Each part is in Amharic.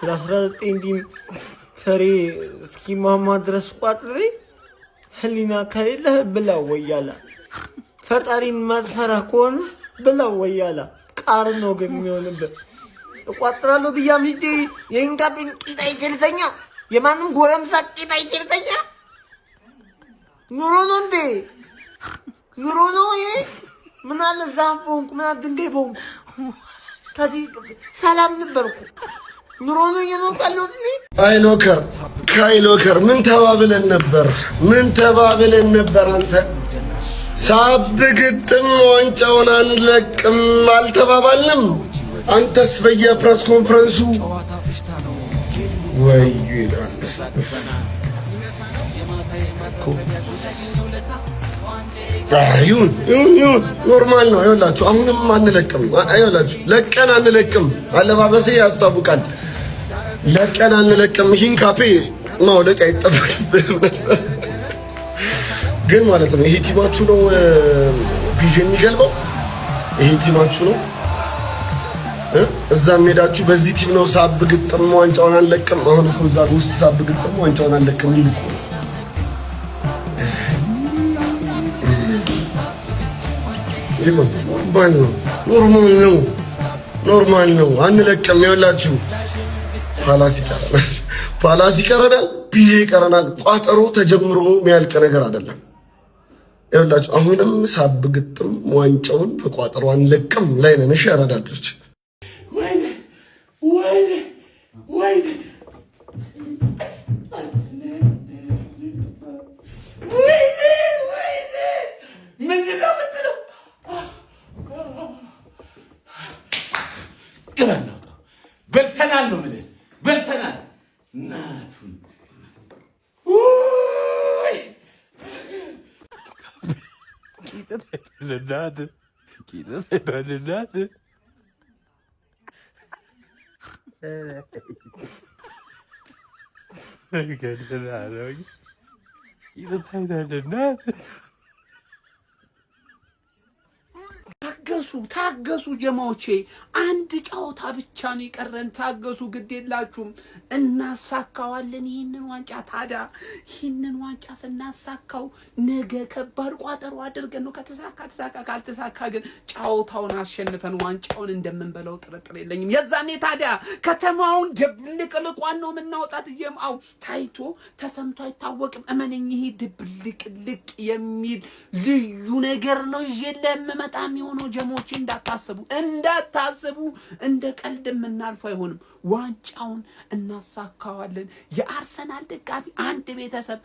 ለ19 ቲም ፈሬ እስኪማማ ድረስ ቋጥሬ ህሊና ከሌለህ ብላው ወያላ ፈጣሪን ማትፈራ ከሆነ ብላው ወያላ ቃር ነው ግን የሚሆንብህ። እቋጥራለሁ ብያም ሂጄ የኢንካፒን ቂጣ ይችልተኛ የማንም ጎረምሳ ቂጣ ይችልተኛ ኑሮ ነው እንዴ? ኑሮ ነው ይሄ? ምን አለ ዛፍ ቦንኩ ምን አለ ድንጋይ ቦንኩ ከዚህ ሰላም ነበርኩ። ኑሮ ነው እየኖርካለሁ። ካይሎከር ምን ተባብለን ነበር? አንተ ሳብግጥም ዋንጫውን አንለቅም አልተባባልንም? አንተስ በየፕሬስ ኮንፈረንሱ ወይ ይሁን ኖርማል ነው። ይኸውላችሁ አሁንም አንለቅም። ይኸውላችሁ ለቀን አንለቅም። አለባበሴ ያስታውቃል። ለቀን አንለቅም። ይህን ካፔ ማውለቅ አይጠበቅብንም ግን ማለት ነው። ይሄ ቲማችሁ ነው ቪዥን የሚገልበው። ይሄ ቲማችሁ ነው። እዛም ሄዳችሁ በዚህ ቲም ነው ሳብ ግጥም ዋንጫውን አንለቅም። አሁን እኮ እዛ ውስጥ ሳብ ግጥም ዋንጫውን አንለቅም ይልኩ ኖርማል ነው። አንለቅም። ይኸውላችሁ ፓላስ ይቀረናል፣ ፒዤ ይቀረናል። ቋጠሮ ተጀምሮ የሚያልቅ ነገር አይደለም። ይኸውላችሁ አሁንም ሳብ ግጥም ዋንጫውን በቋጠሮ አንለቅም ላይ ነን። እሺ ያረዳልች ወይኔ በልተናል ነው የምልህ። በልተናል እናቱን ታገሱ ጀማዎቼ፣ አንድ ጨዋታ ብቻ ነው የቀረን። ታገሱ፣ ግድ የላችሁም፣ እናሳካዋለን ይህንን ዋንጫ። ታዲያ ይህንን ዋንጫ ስናሳካው ነገ ከባድ ቋጠሮ አድርገን ነው። ከተሳካ ተሳካ፣ ካልተሳካ ግን ጨዋታውን አሸንፈን ዋንጫውን እንደምንበላው ጥርጥር የለኝም። የዛኔ ታዲያ ከተማውን ድብልቅልቋን ነው የምናወጣት። ጀማው ታይቶ ተሰምቶ አይታወቅም። እመነኝ፣ ይሄ ድብልቅልቅ የሚል ልዩ ነገር ነው ይዤልህ የምመጣ የሚሆነው። ጀሞቼ እንዳታስቡ፣ እንደ ቀልድ የምናልፈው አይሆንም። ዋንጫውን እናሳካዋለን። የአርሰናል ደጋፊ አንድ ቤተሰብ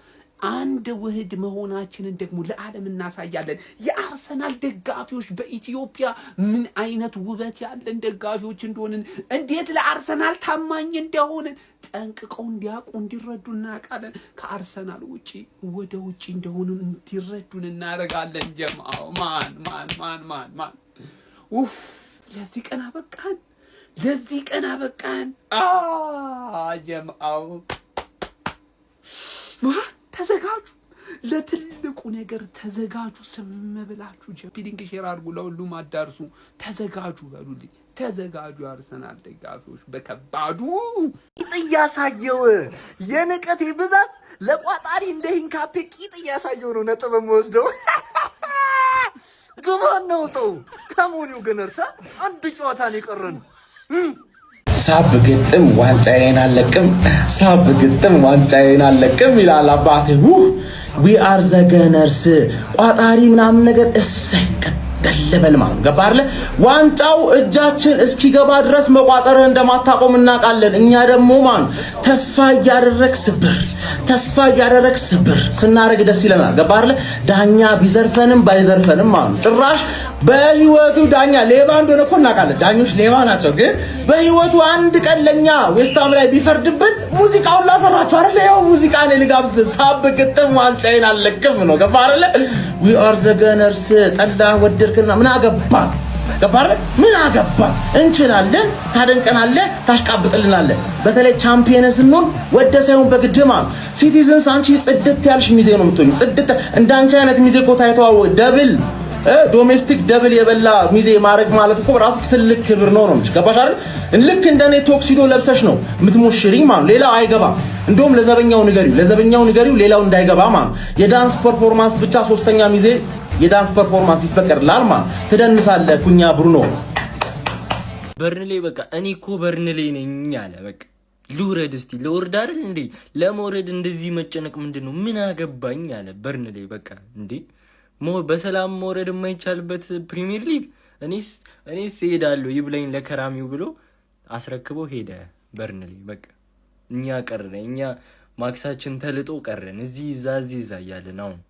አንድ ውህድ መሆናችንን ደግሞ ለዓለም እናሳያለን። የአርሰናል ደጋፊዎች በኢትዮጵያ ምን አይነት ውበት ያለን ደጋፊዎች እንደሆንን፣ እንዴት ለአርሰናል ታማኝ እንደሆንን ጠንቅቀው እንዲያውቁ እንዲረዱ እናውቃለን። ከአርሰናል ውጪ ወደ ውጪ እንደሆንን እንዲረዱን እናደርጋለን። ጀማው ማን ኡፍ ለዚህ ቀን አበቃን። ጀማው ተዘጋጁ፣ ለትልቁ ነገር ተዘጋጁ። ስም ብላችሁ ፒዲንግ ሼር አድርጉ፣ ለሁሉም አዳርሱ። ተዘጋጁ በሉልኝ፣ ተዘጋጁ። የአርሰናል ደጋፊዎች በከባዱ ቂጥ እያሳየው የንቀቴ ብዛት ለቋጣሪ እንደ ሂንካፔ ቂጥ እያሳየው ነው ነጥብ የምወስደው። ግባን ነው ተው ከሞኒው ግን እርሳ አንድ ጨዋታ ነው የቀረን። ሳብ ግጥም ዋንጫዬን አለቅም ይላል አባቴ። ዊ አር ዘ ገነርስ ቋጣሪ ምናምን ነገር እሰይ ቀጠለበል ማለት ገባ አይደለ? ዋንጫው እጃችን እስኪገባ ድረስ መቋጠር እንደማታቆም እናውቃለን። እኛ ደግሞ ተስፋ እያደረክ ስብር ስናረግ ደስ ይለናል። ገባ አይደለ? ዳኛ ቢዘርፈንም ባይዘርፈንም ጭራሽ በህይወቱ ዳኛ ሌባ እንደሆነ እኮ እናውቃለን። ዳኞች ሌባ ናቸው። ግን በህይወቱ አንድ ቀን ለኛ ዌስታም ላይ ቢፈርድብን ሙዚቃውን ላሰራችሁ አይደል? ያው ሙዚቃ ነው ልጋብዝ። ሳብ ግጥም ዋንጫዬን አለቅም ነው። ገባ አይደለ? ዊ አር ዘ ገነርስ ጠላ ወደድክና ምን አገባን? ገባ አይደል? ምን አገባን? እንችላለን፣ ታደንቀናለህ፣ ታሽቃብጥልናለህ። በተለይ ቻምፒየንስ ስንሆን ወደ ሳይሆን በግድማ ሲቲዝንስ አንቺ ጽድት ያልሽ ሚዜ ነው የምትሆኝ። ጽድት እንዳንቺ አይነት ሚዜ እኮ ታይተዋው ደብል ዶሜስቲክ ደብል የበላ ሚዜ ማድረግ ማለት እኮ ራሱ ትልቅ ክብር ነው ነው ገባሽ አይደል? ልክ እንደኔ ቶክሲዶ ለብሰሽ ነው የምትሞሽሪኝ ማለት ሌላው አይገባም። እንደውም ለዘበኛው ንገሪው ሌላው እንዳይገባ ማለት የዳንስ ፐርፎርማንስ ብቻ ሶስተኛ ሚዜ የዳንስ ፐርፎርማንስ ይፈቀድላል ማለት ትደንሳለህ ኩኛ ብሩኖ በርንሌ በቃ እኔ እኮ በርንሌ ነኝ አለ በቃ ልውረድ እስቲ ልወርድ አይደል እንዴ ለመውረድ እንደዚህ መጨነቅ ምንድነው ምን አገባኝ አለ በርንሌ በቃ እንዴ በሰላም መውረድ የማይቻልበት ፕሪሚየር ሊግ እኔስ እሄዳለሁ ይብለኝ ለከራሚው ብሎ አስረክቦ ሄደ በርንሌ በቃ እኛ ቀረን እኛ ማክሳችን ተልጦ ቀረን እዚህ እዛ እያልን አሁን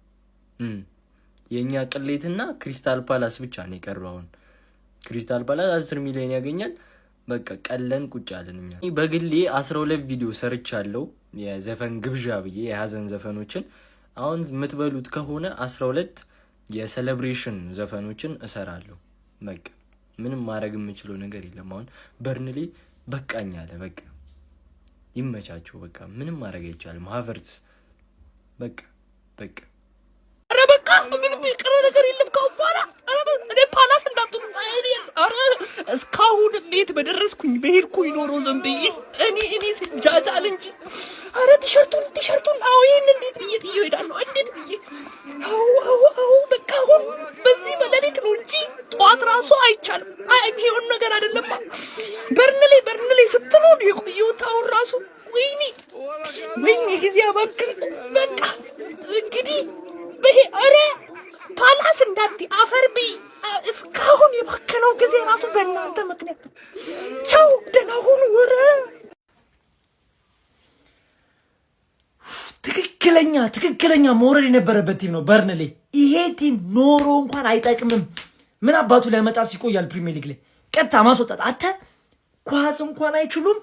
የኛ ቅሌትና ክሪስታል ፓላስ ብቻ ነው የቀረው አሁን ክሪስታል ፓላስ 10 ሚሊዮን ያገኛል በቃ ቀለን ቁጭ አለን እኛ በግሌ 12 ቪዲዮ ሰርቻለሁ የዘፈን ግብዣ ብዬ የሀዘን ዘፈኖችን አሁን የምትበሉት ከሆነ 12 የሴሌብሬሽን ዘፈኖችን እሰራለሁ በቃ ምንም ማድረግ የምችለው ነገር የለም አሁን በርንሌ በቃኝ አለ በቃ ይመቻቸው በቃ ምንም ማድረግ አይቻልም ሀቨርትስ በቃ ኧረ በቃ ምንም የቀረ ነገር የለም ከኋላ እኔ ፓላስ እንዳትሉ ኧረ እስካሁን እንዴት በደረስኩኝ በሄድኩኝ ኖሮ ዝም ብዬ እኔ ስጃጃል እንጂ ኧረ ቲሸርቱን አዎ ይሄን እንዴት ብዬ ጥዬው እሄዳለሁ እንዴት ብዬ አዎ በቃ አሁን በዚህ በሌሊት ነው እንጂ ጠዋት ራሱ አይቻልም የሚሆን ነገር አይደለም በርንሌ ስትሉ የቆየሁት አሁን ራሱ ወይኔ ጊዜ አባክን በቃ እንግዲህ በሄ ኧረ ፓላስ እንዳት አፈርቢ እስካሁን የባከነው ጊዜ ራሱ በእናንተ ምክንያት ቻው ደህና ሁኑ ወረ ትክክለኛ መውረድ የነበረበት ቲም ነው በርንሌ ይሄ ቲም ኖሮ እንኳን አይጠቅምም ምን አባቱ ሊያመጣ ሲቆያል ፕሪሚየር ሊግ ላይ ቀጥታ ማስወጣት አተ ኳስ እንኳን አይችሉም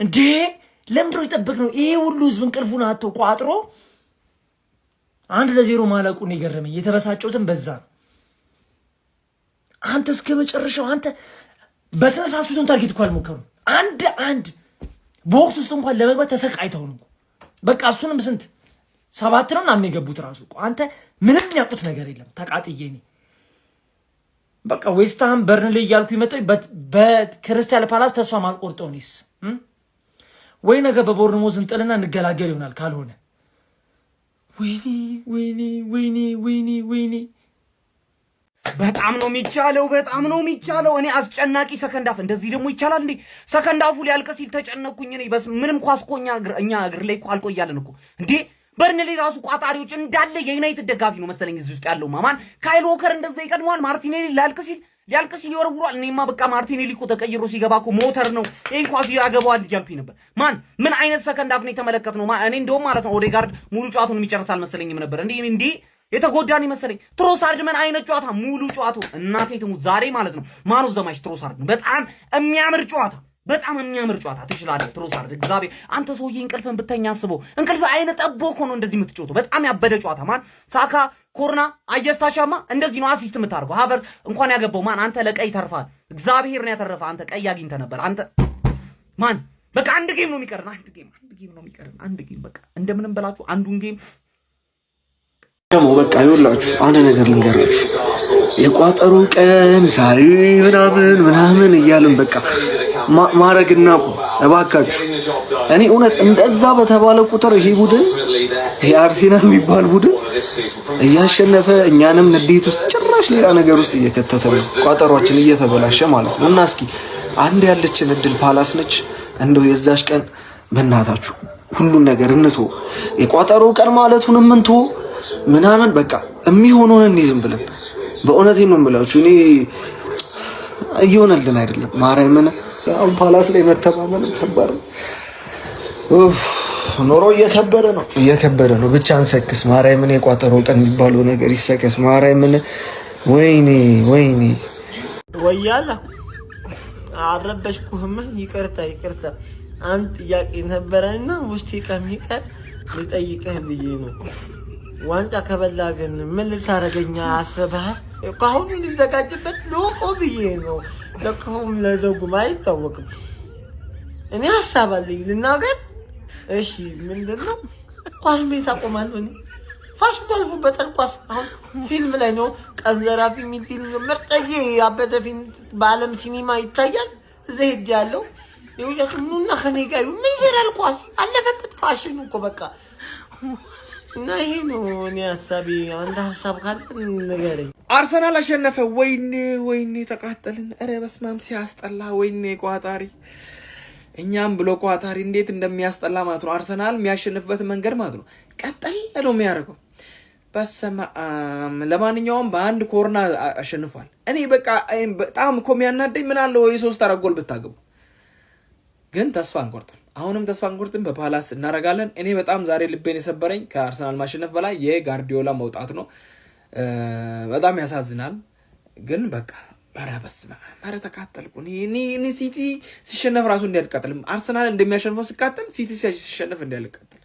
እንዴ ለምንድነው የጠበቅነው ይሄ ሁሉ ህዝብ እንቅልፉን አጥቶ ቋጥሮ 1-0 ማለቁን የገረመኝ የተበሳጨውትን በዛ አንተ እስከ መጨረሻው አንተ በስነ ስርዓት ሱቱን ታርጌት እኮ አልሞከሩም አንድ ቦክስ ውስጥ እንኳን ለመግባት ተሰቃይተው ነው በቃ እሱንም ስንት 7 ነው ምናምን የገቡት ራሱ አንተ ምንም ያጡት ነገር የለም ተቃጥዬ እኔ በቃ ዌስትሃም በርንሌ እያልኩ ይመጣው በክሪስታል ፓላስ ተስፋ ማልቆርጠው ነስ ወይ ነገ በቦርንሞዝ እንጥልና እንገላገል ይሆናል ካልሆነ ወይኔ በጣም ነው የሚቻለው እኔ አስጨናቂ ሰከንዳፍ እንደዚህ ደግሞ ይቻላል እንዴ ሰከንዳፉ ሊያልቅ ሲል ተጨነኩኝ እኔ በስ ምንም ኳስ እኮ እኛ እግር ላይ እኮ አልቆያለን እኮ እንዴ በርንሌ ራሱ ቋጣሪዎች እንዳለ የዩናይትድ ደጋፊ ነው መሰለኝ እዚህ ውስጥ ያለው ማማን ካይል ዎከር እንደዛ ይቀድመዋል ማርቲኔሊ ሊያልቅ ሲል ይወረውራል እኔማ በቃ ማርቲኔሊ እኮ ተቀይሮ ሲገባ እኮ ሞተር ነው ይሄን ኳስ ያገባዋል እያልኩኝ ነበር ምን አይነት ሰከንዳፍ ነው የተመለከትነው እኔ እንደውም ማለት ነው ኦዴጋርድ ሙሉ ጨዋታውን የሚጨርስ አልመሰለኝም ነበር እንዴ የተጎዳን ይመስለኝ ትሮሳርድ ምን አይነት ጨዋታ ሙሉ ጨዋታው እናቴ ትሙት ዛሬ ማለት ነው ማኑ ዘማች ትሮሳርድ ነው በጣም የሚያምር ጨዋታ ትችላለህ ትሮሳርድ እግዚአብሔር አንተ ሰውዬ እንቅልፍን ብተኛ አስበው እንቅልፍ አይነ ጠቦ እኮ ነው እንደዚህ የምትጫወተው በጣም ያበደ ጨዋታ ሳካ ኮርና አየስታሻማ እንደዚህ ነው አሲስት የምታደርገው ሀቨርስ እንኳን ያገባው አንተ ለቀይ ተርፋል እግዚአብሔር ነው ያተረፈ አንተ ቀይ አግኝተህ ነበር አንተ በቃ አንድ ጌም ነው የሚቀረን አንድ ጌም በቃ እንደምንም በላችሁ አንዱን ጌም ደግሞ በቃ ይኸውላችሁ አንድ ነገር ልንገራችሁ የቋጠሩ ቀን ዛሬ ምናምን እያልን በቃ ማረግና እባካችሁ እኔ እውነት እንደዛ በተባለ ቁጥር ይሄ ቡድን ይሄ አርሴናል የሚባል ቡድን እያሸነፈ እኛንም ንዴት ውስጥ ጭራሽ ሌላ ነገር ውስጥ እየከተተ ነው ቋጠሯችን እየተበላሸ ማለት ነው እና እስኪ አንድ ያለችን እድል ፓላስ ነች እንደው የዛሽ ቀን በእናታችሁ ሁሉን ነገር እንቶ የቋጠሩ ቀን ማለቱንም እንቶ ምናምን በቃ የሚሆነውን እንይዝም ብለን በእውነቴን ነው የምላችሁ እኔ እየሆነልን አይደለም ማርያምን አሁን ፓላስ ላይ መተማመን ከባድ ነው ኖሮ እየከበደ ነው ብቻ አንሰክስ ማርያምን የቋጠሮ ቀን የሚባለው ነገር ይሰከስ ማርያምን ወይኔ ወያላ አረበሽኩህም ይቅርታ አንድ ጥያቄ ነበረና ውስጤ ከሚቀር ልጠይቅህ ብዬ ነው ዋንጫ ከበላ ግን ምን ልታረገኛ አስበሃል ካሁን ልዘጋጅበት ሎቆ ብዬ ነው ለካሁን ለዘጉም አይታወቅም እኔ ሐሳብ አለኝ ልናገር እሺ ምንድነው ኳስ ቤት አቆማለሁ እኔ ፋሽኑ አልፎበታል። ኳስ አሁን ፊልም ላይ ነው። ቀን ዘራፊ የሚል ፊልም ምርጥዬ ያበደ ፊልም በዓለም ሲኒማ ይታያል። እዛ ሄድ ያለው ይኸውላችሁ ኑና ከኔ ጋር ምን ይሰራል? ኳስ አለፈበት ፋሽኑ እኮ በቃ እና ይሄ ነው እኔ ሀሳቤ። አንድ ሀሳብ ካለ ንገረኝ። አርሰናል አሸነፈ። ወይኔ ተቃጠልን። ኧረ በስመ አብ ሲያስጠላ። ወይኔ ቋጣሪ እኛም ብሎ ቋጣሪ እንዴት እንደሚያስጠላ ማለት ነው። አርሰናል የሚያሸንፍበት መንገድ ማለት ነው ቀጠል ነው የሚያደርገው። በስመ አብ። ለማንኛውም በአንድ ኮርና አሸንፏል። እኔ በቃ በጣም እኮ የሚያናደኝ ምን አለ ወይ 3-4 ጎል ብታገቡ። ግን ተስፋ አንቆርጥም። አሁንም ተስፋ አንቆርጥም። በፓላስ እናረጋለን። እኔ በጣም ዛሬ ልቤን የሰበረኝ ከአርሰናል ማሸነፍ በላይ የጋርዲዮላ መውጣት ነው። በጣም ያሳዝናል። ግን በቃ ኧረ በስመ አብ ኧረ ተቃጠልኩ። እኔ ሲቲ ሲሸነፍ ራሱ እንዲያልቃጠልም አርሰናል እንደሚያሸንፈው ሲቃጠል ሲቲ ሲሸነፍ እንዲያልቃጠልም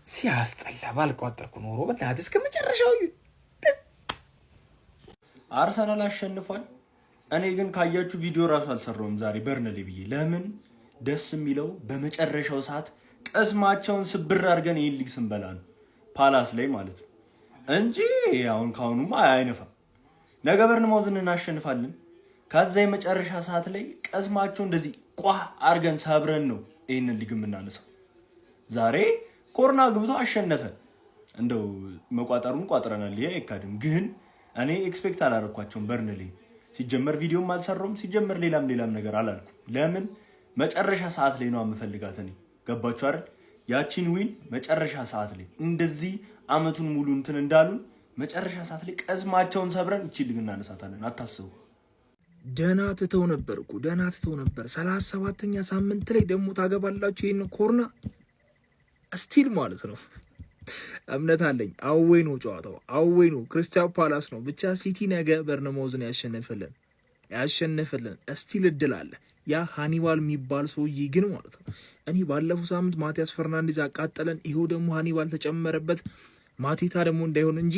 ሲያስጠላ። ባልቋጠርኩ ኖሮ በእናትህ እስከ መጨረሻው። አርሰናል አሸንፏል። እኔ ግን ካያችሁ ቪዲዮ ራሱ አልሰራውም ዛሬ በርንሌ ብዬ። ለምን ደስ የሚለው በመጨረሻው ሰዓት ቀስማቸውን ስብር አድርገን ይህን ሊግ ስንበላ ነው ፓላስ ላይ ማለት ነው እንጂ አሁን ካሁኑማ አይነፋም። ነገ በርንማውዝን እናሸንፋለን። ከዛ የመጨረሻ ሰዓት ላይ ቀስማቸው እንደዚህ ቋ አድርገን ሰብረን ነው ይህንን ሊግ የምናነሳው። ዛሬ ኮርና ግብቶ አሸነፈ። እንደው መቋጠሩን ቋጥረናል፣ ይሄ አይካድም። ግን እኔ ኤክስፔክት አላረኳቸውም በርንሌ። ሲጀመር ቪዲዮም አልሰራውም፣ ሲጀመር ሌላም ነገር አላልኩም። ለምን መጨረሻ ሰዓት ላይ ነው የምፈልጋት እኔ። ገባችሁ አይደል? ያቺን ዊን መጨረሻ ሰዓት ላይ እንደዚህ አመቱን ሙሉ እንትን እንዳሉን መጨረሻ ሰዓት ላይ ቀዝማቸውን ሰብረን እቺ ልግ እናነሳታለን። አታስቡ። ደህና ትተው ነበር እኮ ደህና ትተው ነበር። 37ኛ ሳምንት ላይ ደግሞ ታገባላችሁ ይሄን ኮርና ስቲል ማለት ነው። እምነት አለኝ። አዌይ ነው ጨዋታው፣ አዌይ ነው። ክሪስታል ፓላስ ነው። ብቻ ሲቲ ነገ በርነማውዝን ያሸነፈልን ስቲል እድል አለ። ያ ሃኒባል የሚባል ሰውዬ ግን ማለት ነው እኔ ባለፈው ሳምንት ማቲያስ ፈርናንዴዝ አቃጠለን። ይሄው ደግሞ ሃኒባል ተጨመረበት። ማቴታ ደግሞ እንዳይሆን እንጂ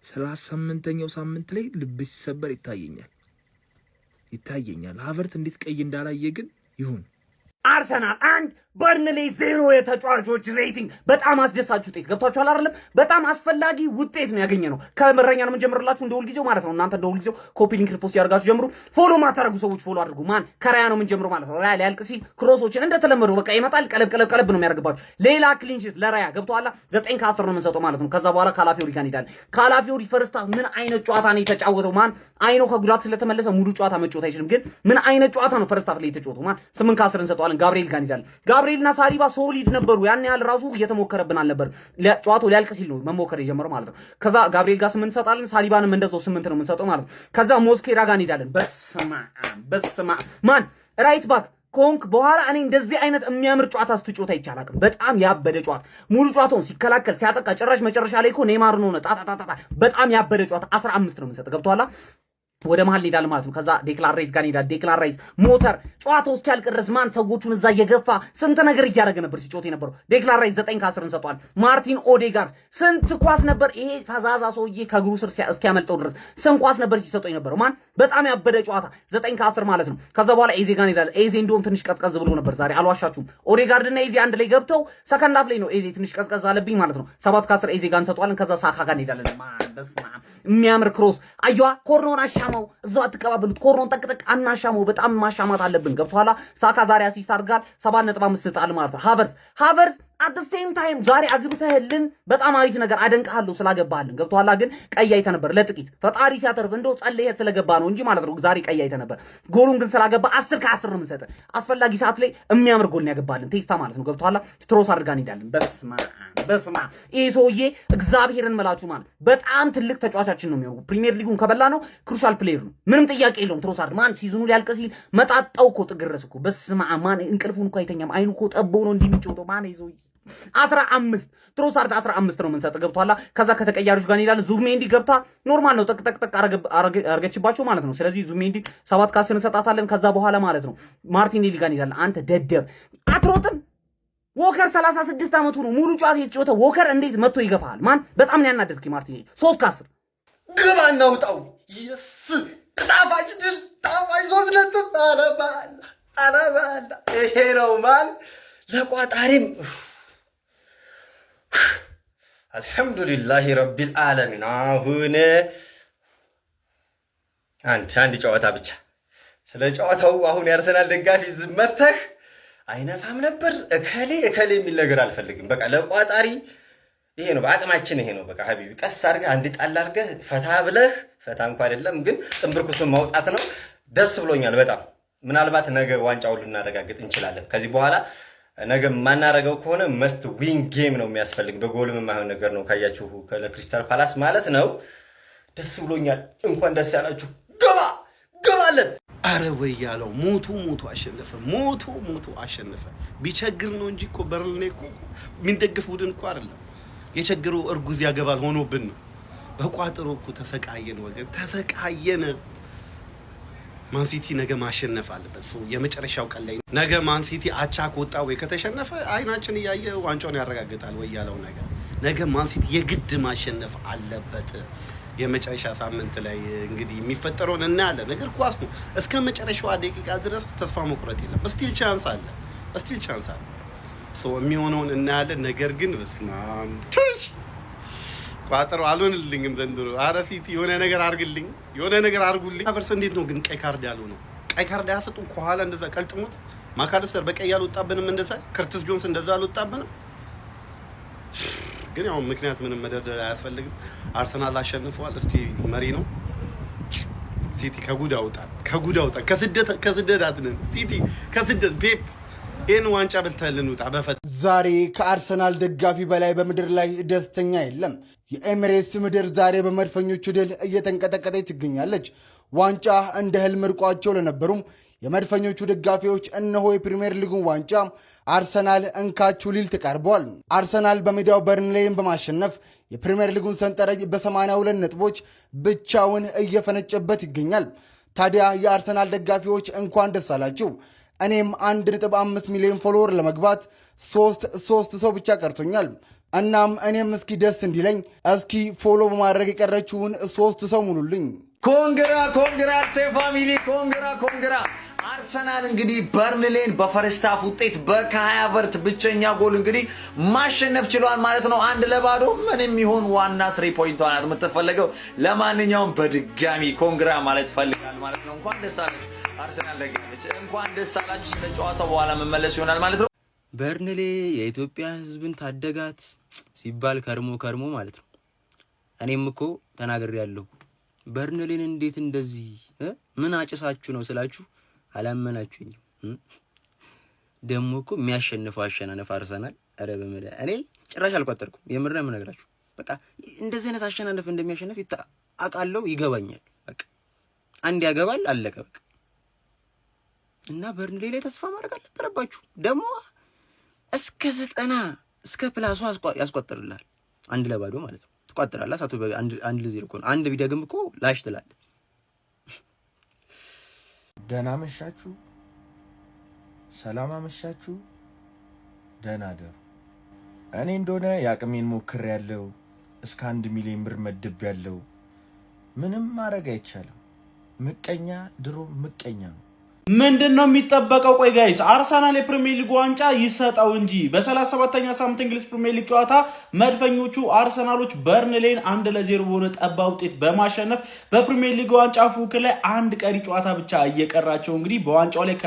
38ኛው ሳምንት ላይ ልብ ሲሰበር ይታየኛል። ሃቨርት እንዴት ቀይ እንዳላየ ግን ይሁን። አርሰናል 1 በርንሌ 0 የተጫዋቾች ሬቲንግ በጣም አስደሳች ውጤት ገብቷችኋል አይደለም? በጣም አስፈላጊ ውጤት ነው ያገኘ ነው። ከመረኛ ነው የምንጀምርላችሁ እንደ ሁልጊዜው ማለት ነው። እናንተ እንደ ሁልጊዜው ኮፒ ሊንክ ሪፖስት ያርጋችሁ ጀምሩ። ፎሎ ማታረጉ ሰዎች ፎሎ አድርጉ። ማን ከራያ ነው የምንጀምረው ማለት ነው። ራያ ሊያልቅ ሲል ክሮሶችን እንደተለመደው በቃ ይመጣል። ቀለብ ነው የሚያደርግባችሁ። ሌላ ክሊን ሺት ለራያ ገብቷላ 9 ከ10 ነው የምንሰጠው ማለት ነው። ከዛ በኋላ ካላፊዮሪ ጋር እንሄዳለን። ካላፊዮሪ ፈርስታ ምን አይነት ጨዋታ ነው የተጫወተው? ማን አይኖ ከጉዳት ስለተመለሰ ሙሉ ጨዋታ መጫወት አይችልም። ግን ምን አይነት ጨዋታ ነው ፈርስታ ላይ የተጫወተው? ማን 8 ከ10 እንሰጠዋለን። ጋብሪኤል ጋር እንሄዳለን። ጋብሪኤልና ሳሊባ ሶሊድ ነበሩ። ያን ያህል ራሱ እየተሞከረብን አልነበር። ለጨዋታው ሊያልቅ ሲል ነው መሞከር የጀመረው ማለት ነው። ከዛ ጋብሪኤል ጋር 8 እንሰጣለን። ሳሊባንም እንደዛው 8 ነው የምንሰጠው ማለት ነው። ከዛ ሞስኬራ ጋር እንሄዳለን። በስማ ማን ራይት ባክ ኮንክ በኋላ እኔ እንደዚህ አይነት የሚያምር ጨዋታ ስትጫወታ ይቻላልም። በጣም ያበደ ጨዋታ ሙሉ ጨዋታውን ሲከላከል ሲያጠቃ ጭራሽ መጨረሻ ላይ እኮ ኔይማር ነው ጣጣ በጣም ያበደ ጨዋታ 15 ነው የምንሰጠው። ገብቷላ ወደ መሀል እንሄዳለን ማለት ነው። ከዛ ዴክላን ራይስ ጋር እንሄዳለን። ዴክላን ራይስ ሞተር ጨዋታው እስኪያልቅ ድረስ ማን ሰዎቹን እዛ እየገፋ ስንት ነገር እያደረገ ነበር ሲጮት የነበረው። ዴክላን ራይስ 9 ከ10 እንሰጠዋለን። ማርቲን ኦዴጋርድ ስንት ኳስ ነበር ይሄ ፈዛዛ ሰውዬ ከእግሩ ስር እስኪያመልጠው ድረስ ስንት ኳስ ነበር ሲሰጠው የነበረው። ማን በጣም ያበደ ጨዋታ 9 ከ10 ማለት ነው። ከዛ በኋላ ኤዜ ጋር እንሄዳለን። ኤዜ እንደውም ትንሽ ቀዝቀዝ ብሎ ነበር ዛሬ አልዋሻችሁም። ኦዴጋርድ እና ኤዜ አንድ ላይ ገብተው ሰከንድ ሃፍ ላይ ነው ኤዜ ትንሽ ቀዝቀዝ አለብኝ ማለት ነው። 7 ከ10 ኤዜ ጋር እንሰጠዋለን። ከዛ ሳካ ጋር እንሄዳለን። ማን በስማ የሚያምር ክሮስ አየዋ ኮርኖን አሻማው እዛው አትቀባበሉት። ኮርኖን ጠቅጠቅ አናሻማው። በጣም ማሻማት አለብን። ገብቷላ ሳካ ዛሬ አሲስት አድርጋል 7.5 ጣል ማለት ነው። ሃቨርስ አት ሴም ታይም ዛሬ አግብተህልን በጣም አሪፍ ነገር አደንቃለሁ ስላገባህልን። ገብቷላ ግን ቀይ አይተ ነበር ለጥቂት ፈጣሪ ሲያተርፍ እንደው ጸለየ ስለገባ ነው እንጂ ማለት ነው። ዛሬ ቀይ አይተ ነበር። ጎሉን ግን ስላገባ 10 ከ10 ነው የምንሰጠው። አስፈላጊ ሰዓት ላይ የሚያምር ጎል ነው ያገባልን ቴስታ ማለት ነው። ገብቷላ ትሮስ አድርጋ እንሄዳለን። በስማ ይሄ ሰውዬ እግዚአብሔርን መላችሁ ማለት በጣም ትልቅ ተጫዋቻችን ነው የሚሆነው። ፕሪሚየር ሊጉን ከበላ ነው ክሩሻል ፕሌየር ነው ምንም ጥያቄ የለውም። ትሮሳርድ ማን ሲዝኑ ሊያልቅ ሲል መጣጣው እኮ ጥግረስ እኮ በስማ ማን እንቅልፉን እኮ አይተኛም። አይኑ እኮ ጠቦ ነው እንደሚጮተው ማን ይዞ 15 ትሮሳርድ 15 ነው የምንሰጠው። ገብቷላ ከዛ ከተቀያሪዎች ጋር እንሄዳለን። ዙቢሜንዲ ገብታ ኖርማል ነው ጠቅጠቅ አርገችባቸው ማለት ነው። ስለዚህ ዙቢሜንዲ 7 ከ10 እንሰጣታለን። ከዛ በኋላ ማለት ነው ማርቲኔሊ ጋር እንሄዳለን። አንተ ደደብ አትሮጥም። ዎከር 36 ዓመቱ ነው ሙሉ ጨዋታ የተጫወተ ዎከር እንዴት መጥቶ ይገፋል? ማን በጣም ነው ያናደድክ። ማርቲኔሊ 3 ከ10 ግባ እናውጣው። የስ ጣፋጭ ድል ጣፋጭ 3 ነጥብ። አረባላ ይሄ ነው ማን ለቋጣሪም አልሐምዱሊላህ ረቢል ዓለሚን። አሁን አንድ ጨዋታ ብቻ ስለ ጨዋታው አሁን የአርሰናል ደጋፊ ዝመተህ አይነፋም ነበር እከሌ የሚል ነገር አልፈልግም። በቃ ለቋጣሪ ይሄ ነው በአቅማችን ይሄ ነው። በቃ ሀቢቢ ቀስ አድርገህ አንድ ጣል አድርገህ ፈታ ብለህ ፈታ እንኳ አይደለም ግን ጥንብርኩስን ማውጣት ነው። ደስ ብሎኛል በጣም። ምናልባት ነገ ዋንጫውን ልናረጋግጥ እንችላለን። ከዚህ በኋላ ነገ የማናረገው ከሆነ መስት ዊን ጌም ነው የሚያስፈልግ። በጎልም የማይሆን ነገር ነው ካያችሁ ለክሪስታል ፓላስ ማለት ነው። ደስ ብሎኛል። እንኳን ደስ ያላችሁ። ገባለት። አረ ወይ ያለው ሞቱ አሸነፈ። ቢቸግር ነው እንጂ እኮ በርንሌይ እኮ የሚደግፍ ቡድን እኮ አይደለም። የቸገረው እርጉዝ ያገባል ሆኖብን ነው። በቋጥሮ እኮ ተሰቃየን ወገን ተሰቃየን። ማንሲቲ ነገ ማሸነፍ አለበት። የመጨረሻው ቀን ላይ ነገ ማንሲቲ አቻ ከወጣ ወይ ከተሸነፈ አይናችን እያየ ዋንጫውን ያረጋግጣል ወይ ያለው ነገ ማንሲቲ የግድ ማሸነፍ አለበት። የመጨረሻ ሳምንት ላይ እንግዲህ የሚፈጠረውን እናያለን። ነገር ኳስ ነው። እስከ መጨረሻው ደቂቃ ድረስ ተስፋ መቁረጥ የለም። ስቲል ቻንስ አለ። የሚሆነውን እናያለን። ነገር ግን በስማም ቋጠሮ አልሆንልኝም ዘንድሮ። ኧረ ሲቲ የሆነ ነገር አርጉልኝ። አቨርስ እንዴት ነው ግን ቀይ ካርድ ያለው ነው? ቀይ ካርድ አያሰጡም? ከኋላ እንደዛ ቀልጥሞት ማካለስተር በቀይ አልወጣብንም፣ እንደዛ ከርቲስ ጆንስ እንደዛ አልወጣብንም። ግን ያው ምክንያት ምንም መደርደር አያስፈልግም። አርሰናል አሸንፈዋል። እስቲ መሪ ነው ሲቲ ከጉድ አውጣን። ከስደት አትነን ሲቲ ከስደት ፔፕ ይህን ዋንጫ በልተልን ውጣ በፈት። ዛሬ ከአርሰናል ደጋፊ በላይ በምድር ላይ ደስተኛ የለም። የኤሚሬትስ ምድር ዛሬ በመድፈኞቹ ድል እየተንቀጠቀጠች ትገኛለች። ዋንጫ እንደ ህልም ርቋቸው ለነበሩም የመድፈኞቹ ደጋፊዎች እነሆ የፕሪሚየር ሊጉን ዋንጫ አርሰናል እንካችሁ ሊል ተቃርቧል። አርሰናል በሜዳው በርንሌይን በማሸነፍ የፕሪሚየር ሊጉን ሰንጠረዥ በ82 ነጥቦች ብቻውን እየፈነጨበት ይገኛል። ታዲያ የአርሰናል ደጋፊዎች እንኳን ደስ አላችሁ። እኔም 1.5 ሚሊዮን ፎሎወር ለመግባት ሶስት ሰው ብቻ ቀርቶኛል። እናም እኔም እስኪ ደስ እንዲለኝ እስኪ ፎሎ በማድረግ የቀረችውን 3 ሰው ሙሉልኝ። ኮንግራ ፋሚሊ ኮንግራ። አርሰናል እንግዲህ በርንሌን በፈርስት ሃፍ ውጤት በካይ ሃቨርትዝ ብቸኛ ጎል እንግዲህ ማሸነፍ ችሏል ማለት ነው። 1-0 ምንም ይሁን ዋና 3 ፖይንቷ ናት የምትፈለገው። ለማንኛውም በድጋሚ ኮንግራ ማለት ፈልጋል ማለት ነው። እንኳን ደስ አላችሁ አርሰናል ደጋፊዎች፣ እንኳን ደስ አላችሁ። ስለ ጨዋታው በኋላ መመለስ ይሆናል ማለት ነው። በርንሌ የኢትዮጵያ ሕዝብን ታደጋት ሲባል ከርሞ ማለት ነው። እኔም እኮ ተናግሬያለሁ። በርንሌን እንዴት እንደዚህ ምን አጭሳችሁ ነው ስላችሁ አላመናችሁኝም። ደግሞ እኮ የሚያሸንፈው አሸናነፍ አርሰናል። አረ በመዳ እኔ ጭራሽ አልቆጠርኩም። የምር ነው የምነግራችሁ። በቃ እንደዚህ አይነት አሸናነፍ እንደሚያሸንፍ አውቃለሁ፣ ይገባኛል። በቃ አንድ ያገባል አለቀ በቃ። እና በርንሌ ላይ ተስፋ ማድረግ አልነበረባችሁ። ደግሞ እስከ 90 እስከ ፕላሱ ያስቆጥርላል። 1-0 ማለት ነው። ትቆጥራለህ ሳቱ 1-0 እኮ ነው። አንድ ቢደግም እኮ ላሽ ትላለህ። ደህና መሻችሁ፣ ሰላም አመሻችሁ፣ ደህና አደሩ። እኔ እንደሆነ የአቅሜን ሞክሬያለሁ። እስከ 1 ሚሊዮን ብር መድቤያለሁ። ምንም ማድረግ አይቻልም። ምቀኛ ድሮ ምቀኛ ነው። ምንድነው የሚጠበቀው? ቆይ ጋይስ አርሰናል የፕሪሚየር ሊግ ዋንጫ ይሰጠው እንጂ በ37ኛ ሳምንት እንግሊዝ ፕሪሚየር ሊግ ጨዋታ መድፈኞቹ አርሰናሎች በርንሌን 1-0 በሆነ ጠባ ውጤት በማሸነፍ በፕሪሚየር ሊግ ዋንጫ ፉክክር ላይ አንድ ቀሪ ጨዋታ ብቻ እየቀራቸው እንግዲህ በዋንጫው ላይ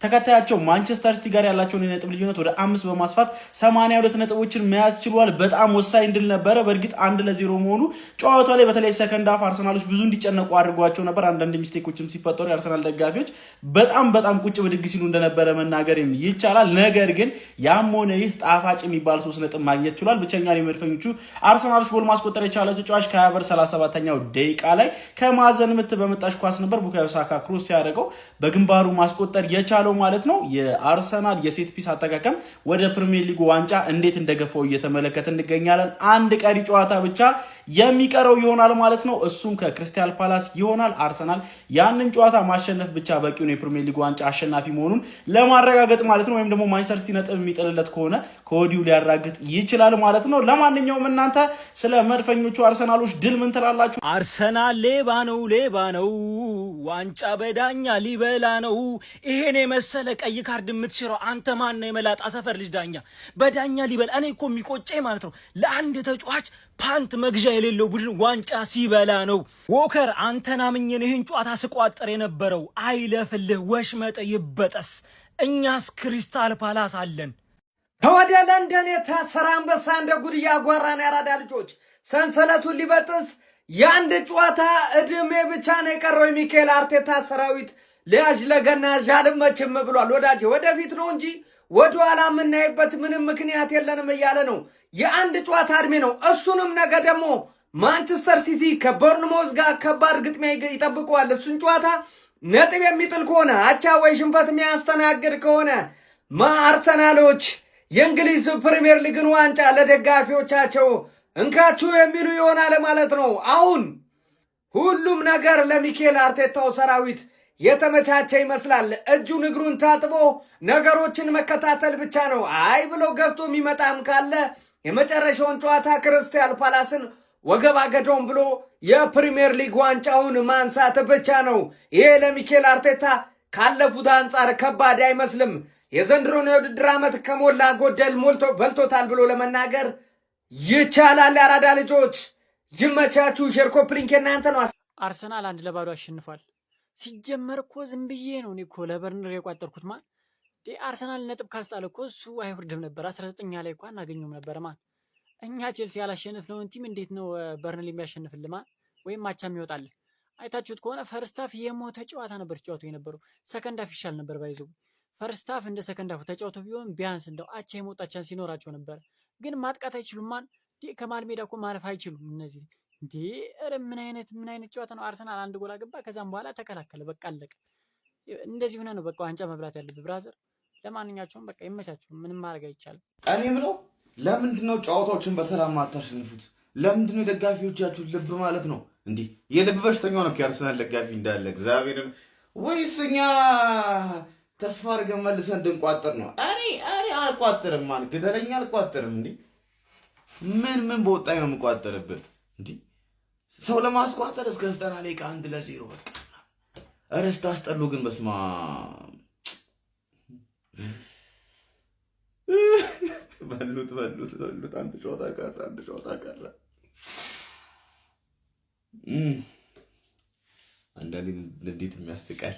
ተከታያቸው ማንቸስተር ሲቲ ጋር ያላቸውን የነጥብ ልዩነት ወደ 5 በማስፋት 82 ነጥቦችን መያዝ ችሏል። በጣም ወሳኝ ድል ነበረ። በእርግጥ 1-0 መሆኑ ጨዋታው ላይ በተለይ ሰከንድ ሃፍ አርሰናሎች ብዙ እንዲጨነቁ አድርጓቸው ነበር። አንዳንድ ሚስቴኮችም ሲፈጠሩ የአርሰናል ደጋፊዎች በጣም ቁጭ ብድግ ሲሉ እንደነበረ መናገር ይቻላል። ነገር ግን ያም ሆነ ይህ ጣፋጭ የሚባል 3 ነጥብ ማግኘት ችሏል። ብቸኛ የመድፈኞቹ አርሰናሎች ጎል ማስቆጠር የቻለ ተጫዋች ካይ ሃቨርትዝ 37ኛው ደቂቃ ላይ ከማዕዘን ምት በመጣች ኳስ ነበር ቡካዮ ሳካ ክሮስ ሲያደርገው በግንባሩ ማስቆጠር የቻለ ማለት ነው። የአርሰናል የሴት ፒስ አጠቃቀም ወደ ፕሪሚየር ሊግ ዋንጫ እንዴት እንደገፋው እየተመለከተ እንገኛለን። አንድ ቀሪ ጨዋታ ብቻ የሚቀረው ይሆናል ማለት ነው። እሱም ከክሪስታል ፓላስ ይሆናል። አርሰናል ያንን ጨዋታ ማሸነፍ ብቻ በቂው ነው የፕሪሚየር ሊግ ዋንጫ አሸናፊ መሆኑን ለማረጋገጥ ማለት ነው። ወይም ደግሞ ማንቸስተር ሲቲ ነጥብ የሚጥልለት ከሆነ ከወዲሁ ሊያራግጥ ይችላል ማለት ነው። ለማንኛውም እናንተ ስለ መድፈኞቹ አርሰናሎች ድል ምን ትላላችሁ? አርሰናል ሌባ ነው ዋንጫ በዳኛ ሊበላ ነው። ይሄኔ የመሰለ ቀይ ካርድ የምትሽረው አንተ ማን ነው? የመላጣ ሰፈር ልጅ ዳኛ በዳኛ ሊበል። እኔ እኮ የሚቆጨኝ ማለት ነው ለአንድ ተጫዋች ፓንት መግዣ የሌለው ቡድን ዋንጫ ሲበላ ነው። ዎከር አንተን አምኜን ይህን ጨዋታ ስቋጠር የነበረው አይለፍልህ፣ ወሽመጥ ይበጠስ። እኛስ ክሪስታል ፓላስ አለን። ከወደ ለንደን የታሰረ አንበሳ እንደ ጉድ እያጓራን ያራዳ ልጆች ሰንሰለቱን ሊበጥስ የአንድ ጨዋታ እድሜ ብቻ ነው የቀረው። የሚካኤል አርቴታ ሰራዊት ለያዥ ለገናዥ አልመችም ብሏል። ወዳጄ ወደፊት ነው እንጂ ወደኋላ የምናይበት ምንም ምክንያት የለንም እያለ ነው። የአንድ ጨዋታ እድሜ ነው። እሱንም ነገ ደግሞ ማንቸስተር ሲቲ ከቦርንሞዝ ጋር ከባድ ግጥሚያ ይጠብቀዋል። እሱን ጨዋታ ነጥብ የሚጥል ከሆነ አቻ ወይ ሽንፈት የሚያስተናግድ ከሆነ አርሰናሎች የእንግሊዝ ፕሪሚየር ሊግን ዋንጫ ለደጋፊዎቻቸው እንካችሁ የሚሉ ይሆናል ማለት ነው። አሁን ሁሉም ነገር ለሚካኤል አርቴታው ሰራዊት የተመቻቸ ይመስላል። እጁን እግሩን ታጥቦ ነገሮችን መከታተል ብቻ ነው። አይ ብሎ ገፍቶ የሚመጣም ካለ የመጨረሻውን ጨዋታ ክሪስታል ፓላስን ወገብ አገደውን ብሎ የፕሪሚየር ሊግ ዋንጫውን ማንሳት ብቻ ነው። ይሄ ለሚካኤል አርቴታ ካለፉት አንጻር ከባድ አይመስልም። የዘንድሮን የውድድር ዓመት ከሞላ ጎደል በልቶታል ብሎ ለመናገር ይቻላል። ያራዳ ልጆች ይመቻችሁ። ሼር ኮፕሊንክ እናንተ ነው። አርሰናል 1-0 አሸንፏል። ሲጀመር እኮ ዝም ብዬ ነው እኔ እኮ ለበርንሌ የቋጠርኩት። ማን አርሰናል ነጥብ ካስጣለ እኮ እሱ አይወርድም ነበር። 19ኛ ላይ እኮ አናገኘውም ነበር። ማን እኛ ቼልሲ ያላሸነፍነውን ቲም እንዴት ነው በርንሌ የሚያሸንፍልህ? ማን ወይም ማቻም ይወጣል? አይታችሁት ከሆነ ፈርስታፍ የሞተ ጨዋታ ነበር ጨዋቱ የነበረው። ሰከንዳፍ ይሻል ነበር ባይዘው። ፈርስታፍ እንደ ሰከንዳፉ ተጫውተው ቢሆን ቢያንስ እንደው አቻ የመውጣት ቻንስ ይኖራቸው ነበር። ግን ማጥቃት አይችሉም። ማን ከመሃል ሜዳ እኮ ማለፍ አይችሉም እነዚህ እንዴ! ኧረ ምን አይነት ጨዋታ ነው? አርሰናል 1 ጎል አገባ፣ ከዛም በኋላ ተከላከለ። በቃ አለቀ። እንደዚህ ሆነ ነው በቃ ዋንጫ መብላት ያለብህ ብራዘር። ለማንኛቸውም በቃ ይመቻችሁ፣ ምንም ማድረግ አይቻልም። እኔ ምለው ለምንድነው ጨዋታዎችን በሰላም ማታሸንፉት? ለምንድነው የደጋፊዎቻችሁን ልብ ማለት ነው እንዲህ የልብ በሽተኛው ነው የአርሰናል ደጋፊ እንዳለ እግዚአብሔርን፣ ወይስ እኛ ተስፋ አድርገን መልሰን እንድንቋጥር ነው? እኔ አልቋጥርም። ማን ግደለኛ አልቋጥርም። እንዴ ምን በወጣኝ ነው የምቋጥርብህ? እንዴ ሰው ለማስቋጠር እስከ 90 ደቂቃ 1-0 በቃ እረስታ አስጠሉ። ግን በስማ በሉት አንድ ጨዋታ ቀረ። አንዳንዴ እንዴት የሚያስቃል።